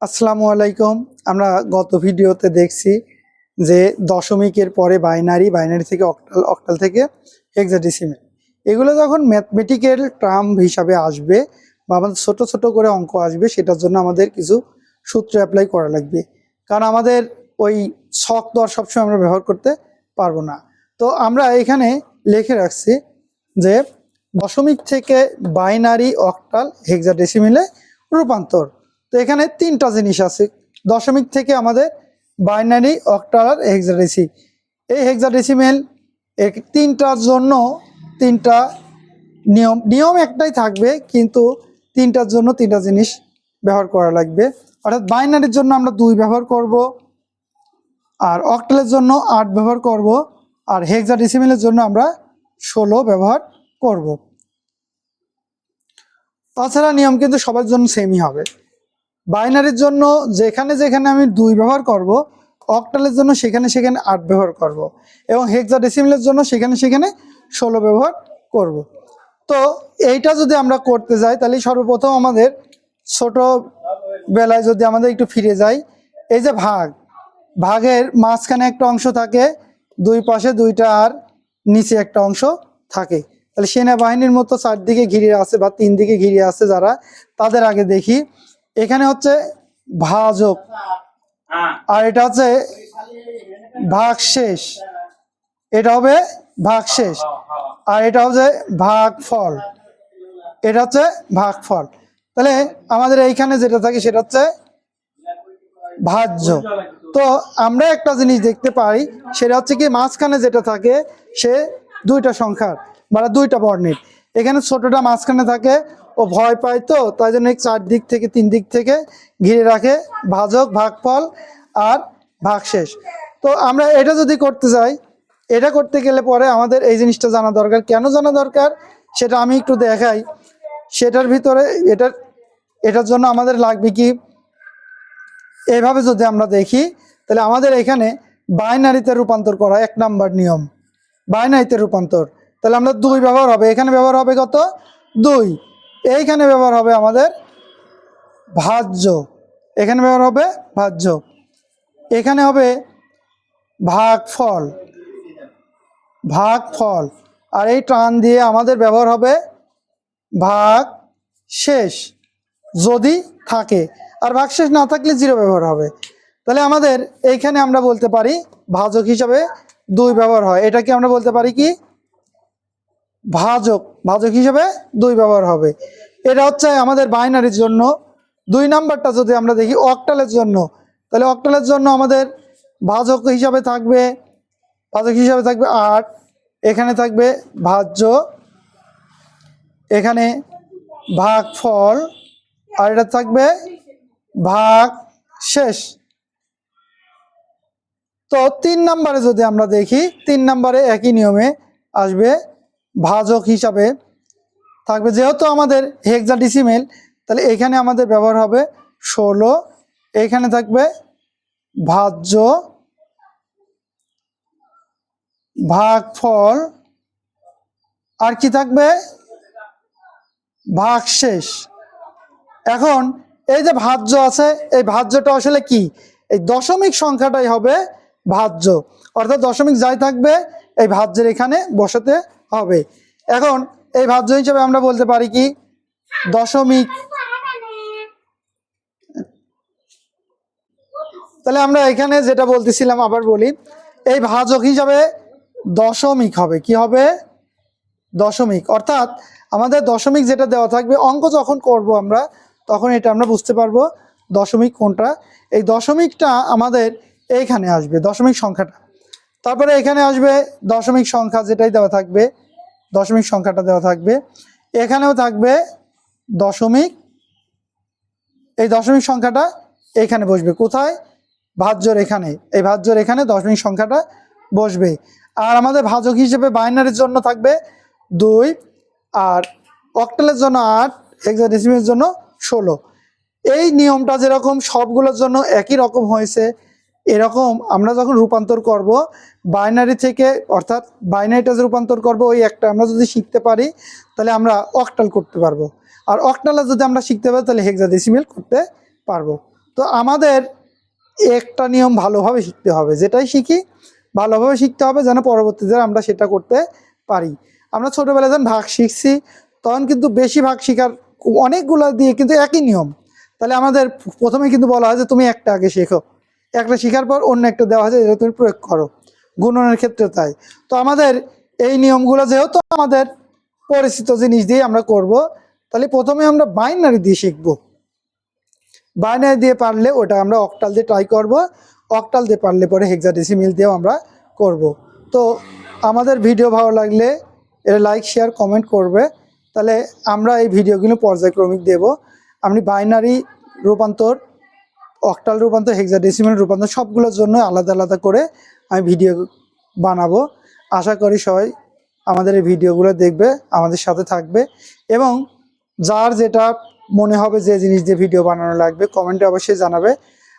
আসসালামু আলাইকুম। আমরা গত ভিডিওতে দেখছি যে দশমিকের পরে বাইনারি, বাইনারি থেকে অক্টাল, অক্টাল থেকে হেক্সাডেসিমেল, এগুলো যখন ম্যাথমেটিক্যাল টার্ম হিসাবে আসবে বা আমাদের ছোট ছোট করে অঙ্ক আসবে, সেটার জন্য আমাদের কিছু সূত্র অ্যাপ্লাই করা লাগবে। কারণ আমাদের ওই ছক তো আর সবসময় আমরা ব্যবহার করতে পারবো না। তো আমরা এখানে লিখে রাখছি যে দশমিক থেকে বাইনারি, অক্টাল, হেক্সাডেসিমেলে রূপান্তর। তো এখানে তিনটা জিনিস আছে, দশমিক থেকে আমাদের বাইনারি, অক্টাল আর হেক্সাডেসি। এই হেক্সাডেসিমেল এর তিনটার জন্য তিনটা নিয়ম একটাই থাকবে, কিন্তু তিনটার জন্য তিনটা জিনিস ব্যবহার করা লাগবে। অর্থাৎ বাইনারির জন্য আমরা 2 ব্যবহার করব, আর অক্টালের জন্য 8 ব্যবহার করব, আর হেক্সাডেসিমেলের জন্য আমরা 16 ব্যবহার করব। তাছাড়া নিয়ম কিন্তু সবার জন্য সেমই হবে। বাইনারির জন্য যেখানে যেখানে আমি 2 ব্যবহার করব, অক্টালের জন্য সেখানে সেখানে 8 ব্যবহার করব, এবং হেক্সাডেসিমেলের জন্য সেখানে সেখানে 16 ব্যবহার করব। তো এইটা যদি আমরা করতে যাই, তাহলে সর্বপ্রথম আমাদের ছোটবেলায় যদি আমাদের একটু ফিরে যাই, এই যে ভাগের মাঝখানে একটা অংশ থাকে, দুই পাশে দুইটা আর নিচে একটা অংশ থাকে। তাহলে সেনাবাহিনীর মতো 4 দিকে ঘিরে আছে বা 3 দিকে ঘিরে আছে যারা, তাদের আগে দেখি এখানে হচ্ছে ভাজক, আর এটা হচ্ছে ভাগশেষ, এটা হবে ভাগশেষ, আর এটা হচ্ছে ভাগফল, এটা হচ্ছে ভাগফল। তাহলে আমাদের এইখানে যেটা থাকে সেটা হচ্ছে ভাজ্য। তো আমরা একটা জিনিস দেখতে পাই, সেটা হচ্ছে কি মাঝখানে যেটা থাকে সে দুইটা সংখ্যার মানে দুইটা বর্ণের। এখানে ছোটটা মাঝখানে থাকে, ও ভয় পায়, তো তাই জন্য 4 দিক থেকে 3 দিক থেকে ঘিরে রাখে ভাজক, ভাগফল আর ভাগশেষ। তো আমরা এটা যদি করতে যাই, এটা করতে গেলে পরে আমাদের এই জিনিসটা জানা দরকার। কেন জানা দরকার সেটা আমি একটু দেখাই। সেটার ভিতরে এটার জন্য আমাদের লাগবে কি, এইভাবে যদি আমরা দেখি, তাহলে আমাদের এখানে বাইনারিতে রূপান্তর করা 1 নাম্বার নিয়ম, বাইনারিতে রূপান্তর। তাহলে আমরা 2 ব্যবহার হবে, এখানে ব্যবহার হবে কত 2, এইখানে ব্যবহার হবে আমাদের ভাজ্য, এখানে ব্যবহার হবে ভাজ্য, এখানে হবে ভাগফল, ভাগফল, আর এই টান দিয়ে আমাদের ব্যবহার হবে ভাগ শেষ যদি থাকে, আর ভাগশেষ না থাকলে 0 ব্যবহার হবে। তাহলে আমাদের এইখানে আমরা বলতে পারি ভাজক হিসাবে 2 ব্যবহার হয়, এটাকে আমরা বলতে পারি কি ভাজক, ভাজক হিসাবে 2 ব্যবহার হবে। এটা হচ্ছে আমাদের বাইনারির জন্য। 2 নাম্বারটা যদি আমরা দেখি অক্টালের জন্য, তাহলে অক্টালের জন্য আমাদের ভাজক হিসাবে থাকবে 8, এখানে থাকবে ভাজ্য, এখানে ভাগফল, আর এটা থাকবে ভাগ শেষ। তো 3 নাম্বারে যদি আমরা দেখি, 3 নাম্বারে একই নিয়মে আসবে, ভাজক হিসাবে থাকবে, যেহেতু আমাদের হেক্সাডেসিমেল, তাহলে এখানে আমাদের ব্যবহার হবে 16, এখানে থাকবে ভাজ্য, ভাগফল, আর কি থাকবে ভাগশেষ। এখন এই যে ভাজ্য আছে, এই ভাজ্যটা আসলে কি, এই দশমিক সংখ্যাটাই হবে ভাজ্য, অর্থাৎ দশমিক যাই থাকবে এই ভাজ্যের এখানে বসাতে হবে। এখন এই ভাজ্য হিসেবে আমরা বলতে পারি কি দশমিক। তাহলে আমরা এখানে যেটা বলতেছিলাম আবার বলি, এই ভাজক হিসাবে দশমিক হবে, কি হবে দশমিক, অর্থাৎ আমাদের দশমিক যেটা দেওয়া থাকবে, অঙ্ক যখন করব আমরা তখন এটা আমরা বুঝতে পারবো দশমিক কোনটা। এই দশমিকটা আমাদের এইখানে আসবে, দশমিক সংখ্যাটা, তারপরে এখানে আসবে দশমিক সংখ্যা যেটাই দেওয়া থাকবে, দশমিক সংখ্যাটা দেওয়া থাকবে, এখানেও থাকবে দশমিক, এই দশমিক সংখ্যাটা এখানে বসবে কোথায়, ভাজ্যর এখানে, এই ভাজ্যর এখানে দশমিক সংখ্যাটা বসবে। আর আমাদের ভাজক হিসেবে বাইনারির জন্য থাকবে 2, আর অক্টালের জন্য 8, হেক্সাডেসিমেলের জন্য 16। এই নিয়মটা যেরকম সবগুলোর জন্য একই রকম হয়েছে, এরকম আমরা যখন রূপান্তর করব বাইনারি থেকে, অর্থাৎ বাইনারিটা রূপান্তর করব ওই একটা আমরা যদি শিখতে পারি, তাহলে আমরা অক্টাল করতে পারবো, আর অক্টালে যদি আমরা শিখতে পারি তাহলে হেক্সাডেসিমেল করতে পারবো। তো আমাদের একটা নিয়ম ভালোভাবে শিখতে হবে, যেটাই শিখি ভালোভাবে শিখতে হবে যেন পরবর্তীতে আমরা সেটা করতে পারি। আমরা ছোটোবেলায় যখন ভাগ শিখছি তখন কিন্তু বেশি ভাগ শিখার অনেকগুলো দিয়ে কিন্তু একই নিয়ম, তাহলে আমাদের প্রথমে কিন্তু বলা হয় যে তুমি একটা আগে শেখো, একটা শেখার পর অন্য একটা দেওয়া হয় যে এটা তুমি প্রয়োগ করো, গুণনের ক্ষেত্রে তাই। তো আমাদের এই নিয়মগুলো যেহেতু আমাদের পরিচিত জিনিস দিয়ে আমরা করব, তাহলে প্রথমে আমরা বাইনারি দিয়ে শিখবো। বাইনারি দিয়ে পারলে ওটা আমরা অক্টাল দিয়ে ট্রাই করব, অক্টাল দিয়ে পারলে পরে হেক্সাডেসিমেল দিয়েও আমরা করব। তো আমাদের ভিডিও ভালো লাগলে এটা লাইক শেয়ার কমেন্ট করবে, তাহলে আমরা এই ভিডিওগুলো পর্যায়ক্রমিক দেব। আপনি বাইনারি রূপান্তর, অক্টাল রূপান্তর, হেক্সাডেসিমেল রূপান্তর সবগুলোর জন্য আলাদা আলাদা করে আমি ভিডিও বানাবো। আশা করি সবাই আমাদের এই ভিডিওগুলো দেখবে, আমাদের সাথে থাকবে, এবং যার যেটা মনে হবে যে জিনিস দিয়ে ভিডিও বানানো লাগবে কমেন্টে অবশ্যই জানাবে।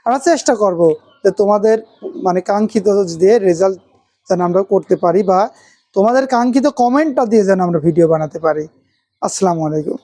আমরা চেষ্টা করব যে তোমাদের মানে কাঙ্ক্ষিত দিয়ে রেজাল্ট যেন আমরা করতে পারি, বা তোমাদের কাঙ্ক্ষিত কমেন্টটা দিয়ে যেন আমরা ভিডিও বানাতে পারি। আসসালামু আলাইকুম।